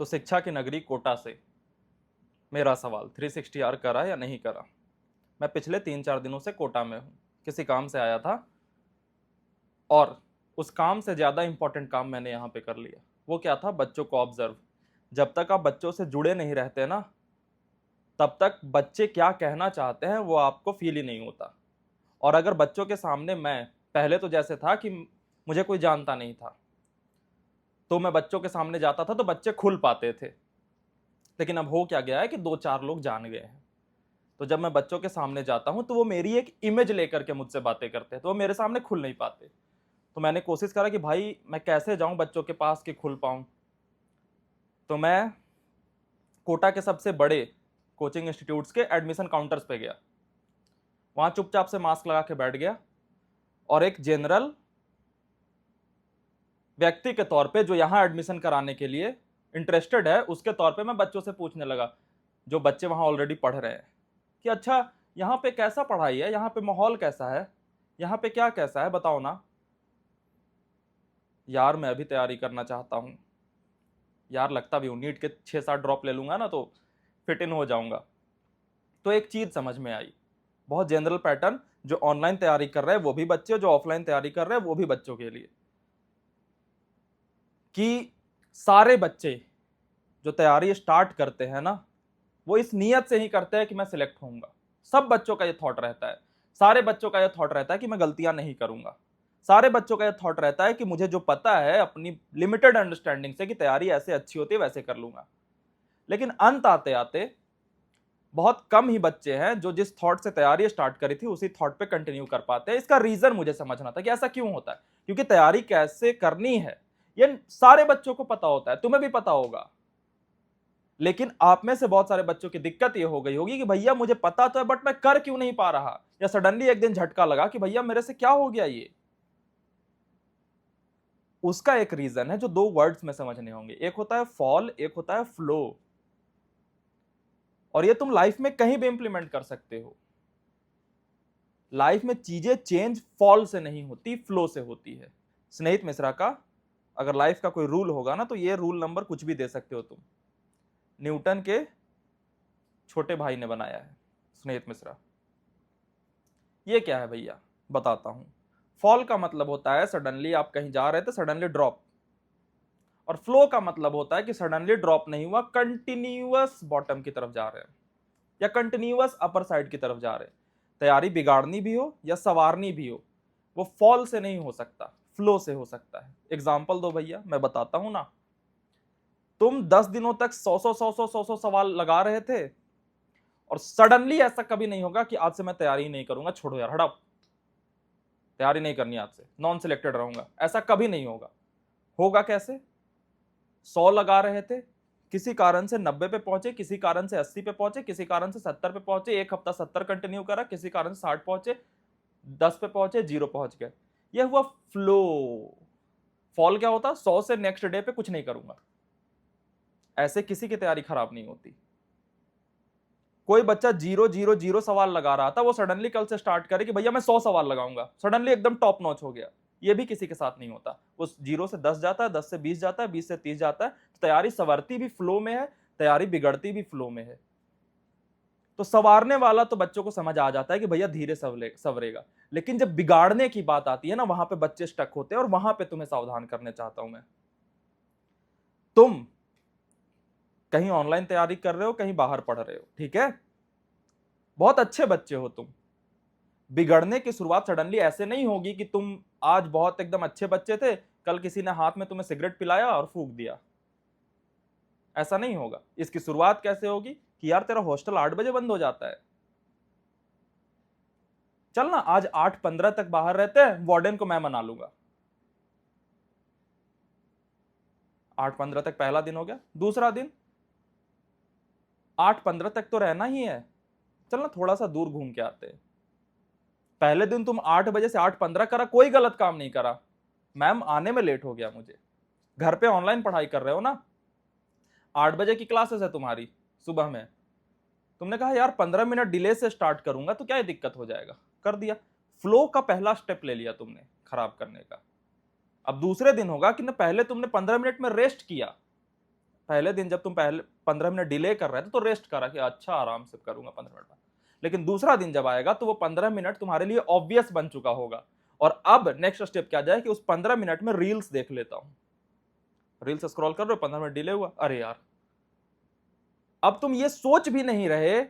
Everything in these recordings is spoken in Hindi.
तो शिक्षा की नगरी कोटा से मेरा सवाल 360R करा या नहीं करा। मैं पिछले 3-4 दिनों से कोटा में हूँ, किसी काम से आया था और उस काम से ज़्यादा इंपॉर्टेंट काम मैंने यहाँ पे कर लिया। वो क्या था? बच्चों को ऑब्जर्व। जब तक आप बच्चों से जुड़े नहीं रहते ना, तब तक बच्चे क्या कहना चाहते हैं वो आपको फील ही नहीं होता। और अगर बच्चों के सामने, मैं पहले तो जैसे था कि मुझे कोई जानता नहीं था, तो मैं बच्चों के सामने जाता था तो बच्चे खुल पाते थे। लेकिन अब हो क्या गया है कि 2-4 लोग जान गए हैं। तो जब मैं बच्चों के सामने जाता हूं तो वो मेरी एक इमेज लेकर के मुझसे बातें करते हैं, तो वो मेरे सामने खुल नहीं पाते। तो मैंने कोशिश करा कि भाई मैं कैसे जाऊं बच्चों के पास कि खुल पाऊं। तो मैं कोटा के सबसे बड़े कोचिंग इंस्टीट्यूट्स के एडमिशन काउंटर्स पे गया। वहां चुपचाप से मास्क लगा के बैठ गया और एक जनरल व्यक्ति के तौर पे जो यहाँ एडमिशन कराने के लिए इंटरेस्टेड है, उसके तौर पे मैं बच्चों से पूछने लगा, जो बच्चे वहां ऑलरेडी पढ़ रहे हैं, कि अच्छा यहाँ पे कैसा पढ़ाई है, यहाँ पे माहौल कैसा है, यहाँ पे क्या कैसा है, बताओ ना। यार मैं अभी तैयारी करना चाहता हूँ यार, लगता भी हूँ नीट के 6-7 ड्रॉप ले लूंगा ना तो फिट इन हो जाऊंगा। तो एक चीज समझ में आई, बहुत जनरल पैटर्न, जो ऑनलाइन तैयारी कर रहे हैं वो भी बच्चे, जो ऑफलाइन तैयारी कर रहे हैं वो भी बच्चों के लिए, कि सारे बच्चे जो तैयारी स्टार्ट करते हैं ना, वो इस नियत से ही करते हैं कि मैं सिलेक्ट होऊंगा। सब बच्चों का ये थॉट रहता है, सारे बच्चों का ये थॉट रहता है कि मैं गलतियां नहीं करूंगा। सारे बच्चों का ये थॉट रहता है कि मुझे जो पता है अपनी लिमिटेड अंडरस्टैंडिंग से कि तैयारी ऐसे अच्छी होती है वैसे कर लूंगा। लेकिन अंत आते आते बहुत कम ही बच्चे हैं जो जिस थॉट से तैयारी स्टार्ट करी थी उसी थॉट पे कंटिन्यू कर पाते हैं। इसका रीजन मुझे समझना था कि ऐसा क्यों होता है। क्योंकि तैयारी कैसे करनी है ये सारे बच्चों को पता होता है, तुम्हें भी पता होगा। लेकिन आप में से बहुत सारे बच्चों की दिक्कत ये हो गई होगी कि भैया मुझे पता तो है बट मैं कर क्यों नहीं पा रहा, या सडनली एक दिन झटका लगा कि भैया मेरे से क्या हो गया ये। उसका एक रीजन है जो 2 वर्ड्स में समझने होंगे, एक होता है फॉल, एक होता है फ्लो। और ये तुम लाइफ में कहीं भी इंप्लीमेंट कर सकते हो। लाइफ में चीजें चेंज फॉल से नहीं होती, फ्लो से होती है। स्नेहित मिश्रा का अगर लाइफ का कोई रूल होगा ना तो ये रूल नंबर कुछ भी दे सकते हो तुम। न्यूटन के छोटे भाई ने बनाया है, स्नेहित मिश्रा। ये क्या है भैया, बताता हूं। फॉल का मतलब होता है सडनली आप कहीं जा रहे थे, सडनली ड्रॉप। और फ्लो का मतलब होता है कि सडनली ड्रॉप नहीं हुआ, कंटिन्यूअस बॉटम की तरफ जा रहे हैं या कंटिन्यूअस अपर साइड की तरफ जा रहे हैं। तैयारी बिगाड़नी भी हो या सवारनी भी हो, वो फॉल से नहीं हो सकता, फ्लो से हो सकता है। एग्जाम्पल दो भैया, मैं बताता हूं ना। तुम 10 दिनों तक 100 सवाल लगा रहे थे और सडनली ऐसा कभी नहीं होगा कि आज से मैं तैयारी नहीं करूंगा, छोड़ो यार हटाओ, तैयारी नहीं करनी, आज से नॉन सिलेक्टेड रहूंगा, ऐसा कभी नहीं होगा। होगा कैसे? 100 लगा रहे थे, किसी कारण से 90 पे पहुंचे, किसी कारण से 80 पे पहुंचे, किसी कारण से 70 पे पहुंचे, एक हफ्ता 70 कंटिन्यू करा, किसी कारण से 60 पहुंचे, 10 पे पहुंचे, 0 पहुंच गए। यह हुआ फ्लो। फॉल क्या होता? 100 से नेक्स्ट डे पे कुछ नहीं करूंगा। ऐसे किसी की तैयारी खराब नहीं होती। कोई बच्चा 0 0 0 सवाल लगा रहा था, वो सडनली कल से स्टार्ट करे कि भैया मैं 100 सवाल लगाऊंगा, सडनली एकदम टॉप नॉच हो गया। ये भी किसी के साथ नहीं होता। उस 0 से 10 जाता है, 10 से 20 जाता है, 20 से 30 जाता है। तो तैयारी संवरती भी फ्लो में है, तैयारी बिगड़ती भी फ्लो में है। तो संवारने वाला तो बच्चों को समझ आ जाता है कि भैया धीरे संवरेगा। लेकिन जब बिगाड़ने की बात आती है ना, वहां पे बच्चे स्टक होते हैं और वहां पे तुम्हें सावधान करने चाहता हूं मैं। तुम कहीं ऑनलाइन तैयारी कर रहे हो, कहीं बाहर पढ़ रहे हो, ठीक है, बहुत अच्छे बच्चे हो तुम। बिगड़ने की शुरुआत सडनली ऐसे नहीं होगी कि तुम आज बहुत एकदम अच्छे बच्चे थे, कल किसी ने हाथ में तुम्हें सिगरेट पिलाया और फूंक दिया। ऐसा नहीं होगा। इसकी शुरुआत कैसे होगी कि यार तेरा हॉस्टल 8 बजे बंद हो जाता है, चल ना आज 8:15 तक बाहर रहते हैं, वार्डन को मैं मना लूंगा। 8:15 तक पहला दिन हो गया। दूसरा दिन 8:15 तक तो रहना ही है, चल ना थोड़ा सा दूर घूम के आते हैं। पहले दिन तुम 8 बजे से 8:15 करा, कोई गलत काम नहीं करा, मैम आने में लेट हो गया मुझे। घर पे ऑनलाइन पढ़ाई कर रहे हो ना, 8 बजे की क्लासेस है तुम्हारी सुबह में, तुमने कहा यार 15 मिनट डिले से स्टार्ट करूंगा तो क्या ये दिक्कत हो जाएगा, कर दिया। फ्लो का पहला स्टेप ले लिया तुमने खराब करने का। अब दूसरे दिन होगा कि ना, पहले तुमने 15 मिनट में रेस्ट किया, पहले दिन जब तुम पहले 15 मिनट डिले कर रहे थे तो रेस्ट करा कि अच्छा आराम से करूंगा 15 मिनट बाद, लेकिन दूसरा दिन जब आएगा तो वो 15 मिनट तुम्हारे लिए ऑब्वियस बन चुका होगा। और अब नेक्स्ट स्टेप क्या जाए कि उस 15 मिनट में रील्स देख लेता हूं। रील्स स्क्रॉल कर रहे हो, 15 मिनट डिले हुआ, अरे यार अब तुम ये सोच भी नहीं रहे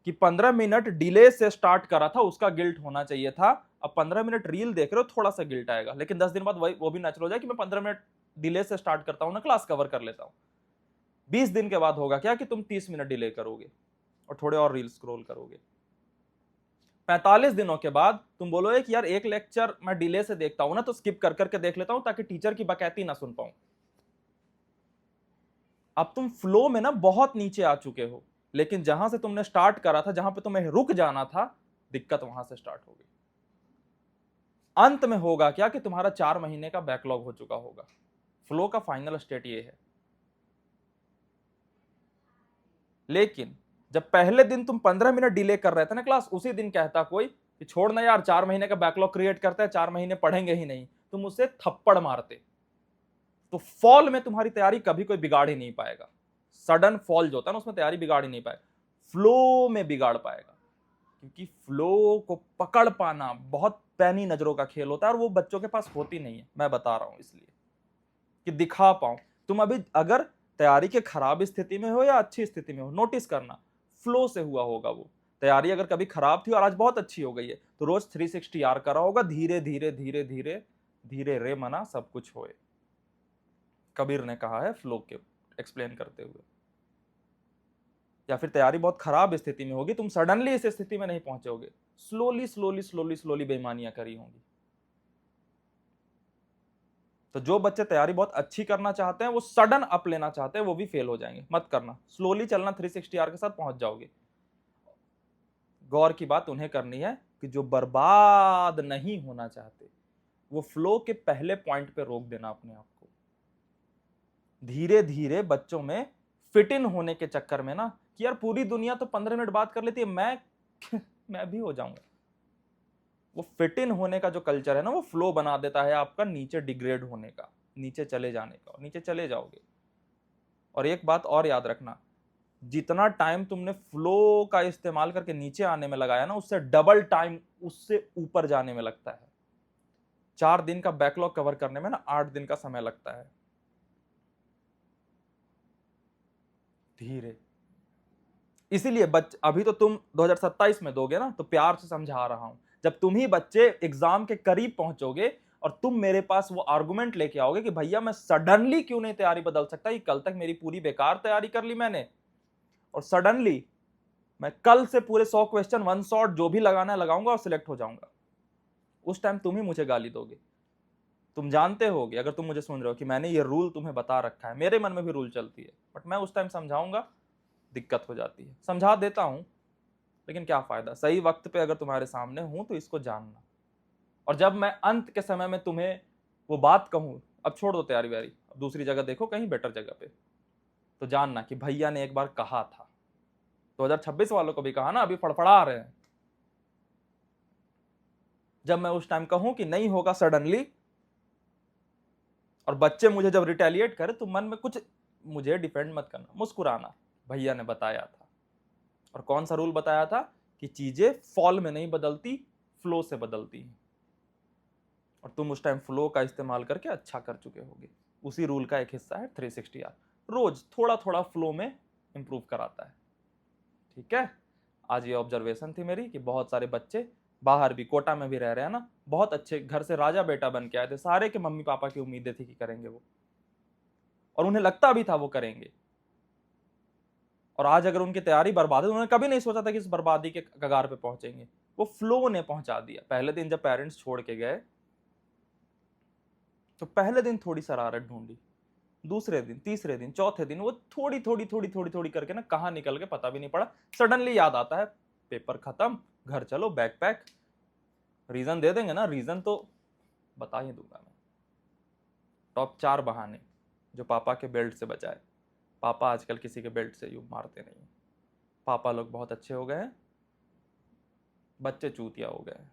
कि 15 मिनट डिले से स्टार्ट करा था उसका गिल्ट होना चाहिए था। अब 15 मिनट रील देख रहे हो, थोड़ा सा गिल्ट आएगा, लेकिन 10 दिन बाद वही वो भी नेचुरल हो जाए कि मैं 15 मिनट डिले से स्टार्ट करता हूं ना, क्लास कवर कर लेता हूं। 20 दिन के बाद होगा क्या कि तुम 30 मिनट डिले करोगे और थोड़े और रील स्क्रॉल करोगे। 45 दिनों के बाद तुम बोलोगे कि यार एक लेक्चर मैं डिले से देखता हूं ना तो स्किप कर करके देख लेता हूं ताकि टीचर की बकैती ना सुन पाऊं। अब तुम फ्लो में ना बहुत नीचे आ चुके हो, लेकिन जहां से तुमने स्टार्ट करा था, जहां पे तुम्हें रुक जाना था, दिक्कत वहां से स्टार्ट हो गई। अंत में होगा क्या कि तुम्हारा 4 महीने का बैकलॉग हो चुका होगा। फ्लो का फाइनल स्टेट ये है। लेकिन जब पहले दिन तुम 15 मिनट डिले कर रहे थे ना क्लास, उसी दिन कहता कोई कि छोड़ ना यार 4 महीने का बैकलॉग क्रिएट करते हैं, 4 महीने पढ़ेंगे ही नहीं, तुम उसे थप्पड़ मारते। तो फॉल में तुम्हारी तैयारी कभी कोई बिगाड़ ही नहीं पाएगा। सडन फॉल जो होता है ना उसमें तैयारी बिगाड़ ही नहीं पाएगा, फ्लो में बिगाड़ पाएगा। क्योंकि फ्लो को पकड़ पाना बहुत पैनी नजरों का खेल होता है और वो बच्चों के पास होती नहीं है। मैं बता रहा हूं इसलिए कि दिखा पाऊं। तुम अभी अगर तैयारी के खराब स्थिति में हो या अच्छी स्थिति में हो, नोटिस करना फ्लो से हुआ होगा। वो तैयारी अगर कभी खराब थी और आज बहुत अच्छी हो गई है तो रोज 360 आर करा होगा, धीरे धीरे धीरे धीरे धीरे रे मना सब कुछ होए, कबीर ने कहा है फ्लो के एक्सप्लेन करते हुए। या फिर तैयारी बहुत खराब स्थिति में होगी, तुम सडनली इस स्थिति में नहीं पहुंचोगे, स्लोली स्लोली स्लोली स्लोली बेईमानियां करी होंगी। तो जो बच्चे तैयारी बहुत अच्छी करना चाहते हैं, वो सडन अप लेना चाहते हैं, वो भी फेल हो जाएंगे। मत करना, स्लोली चलना, 360 आर के साथ पहुंच जाओगे। गौर की बात उन्हें करनी है कि जो बर्बाद नहीं होना चाहते, वो फ्लो के पहले पॉइंट पे रोक देना अपने आप को। धीरे धीरे बच्चों में फिट इन होने के चक्कर में ना कि यार पूरी दुनिया तो 15 मिनट बात कर लेती है, मैं भी हो जाऊंगा। वो फिट इन होने का जो कल्चर है ना, वो फ्लो बना देता है आपका नीचे डिग्रेड होने का, नीचे चले जाने का, और नीचे चले जाओगे। और एक बात और याद रखना, जितना टाइम तुमने फ्लो का इस्तेमाल करके नीचे आने में लगाया ना, उससे डबल टाइम उससे ऊपर जाने में लगता है। 4 दिन का बैकलॉग कवर करने में ना 8 दिन का समय लगता है। धीरे, इसीलिए अभी तो तुम 2027 में दोगे ना, तो प्यार से समझा रहा हूं। जब तुम ही बच्चे एग्जाम के करीब पहुंचोगे और तुम मेरे पास वो आर्गुमेंट लेके आओगे कि भैया मैं सडनली क्यों नहीं तैयारी बदल सकता, ये कल तक मेरी पूरी बेकार तैयारी कर ली मैंने और सडनली मैं कल से पूरे 100 क्वेश्चन वन शॉट जो भी लगाना है लगाऊंगा और सिलेक्ट हो जाऊंगा, उस टाइम तुम ही मुझे गाली दोगे। तुम जानते होगे, अगर तुम मुझे सुन रहे हो, कि मैंने ये रूल तुम्हें बता रखा है, मेरे मन में भी रूल चलती है, बट मैं उस टाइम समझाऊंगा, दिक्कत हो जाती है। समझा देता हूं लेकिन क्या फायदा, सही वक्त पे अगर तुम्हारे सामने हूं तो इसको जानना। और जब मैं अंत के समय में तुम्हें वो बात कहूं, अब छोड़ दो तैयारी व्यारी, अब दूसरी जगह देखो, कहीं बेटर जगह पे, तो जानना कि भैया ने एक बार कहा था। 2026 वालों को भी कहा ना, अभी फड़फड़ा रहे हैं। जब मैं उस टाइम कहूं कि नहीं होगा सडनली, और बच्चे मुझे जब रिटेलिएट करे, तो मन में कुछ, मुझे डिफेंड मत करना, मुस्कुराना, भैया ने बताया था। और कौन सा रूल बताया था कि चीजें फॉल में नहीं बदलती, फ्लो से बदलती हैं। और तुम उस टाइम फ्लो का इस्तेमाल करके अच्छा कर चुके होगे। उसी रूल का एक हिस्सा है 360 आर, रोज थोड़ा थोड़ा फ्लो में इंप्रूव कराता है। ठीक है, आज ये ऑब्जर्वेशन थी मेरी कि बहुत सारे बच्चे बाहर भी, कोटा में भी रह रहे हैं ना, बहुत अच्छे घर से राजा बेटा बन के आए थे, सारे के मम्मी पापा की उम्मीदें थी कि करेंगे वो, और उन्हें लगता भी था वो करेंगे। और आज अगर उनकी तैयारी बर्बाद है, उन्होंने कभी नहीं सोचा था कि इस बर्बादी के कगार पे पहुंचेंगे, वो फ्लो ने पहुंचा दिया। पहले दिन जब पेरेंट्स छोड़ के गए तो पहले दिन थोड़ी शरारत ढूंढी, दूसरे दिन, तीसरे दिन, चौथे दिन वो थोड़ी थोड़ी थोड़ी थोड़ी थोड़ी करके ना कहां निकल के पता भी नहीं पड़ा। सडनली याद आता है, पेपर खत्म, घर चलो, बैग पैक। रीजन दे देंगे ना, रीजन तो बता ही दूंगा मैं। टॉप 4 बहाने जो पापा के बेल्ट से बचाए। पापा आजकल किसी के बेल्ट से यूं मारते नहीं, पापा लोग बहुत अच्छे हो गए हैं, बच्चे चूतिया हो गए हैं।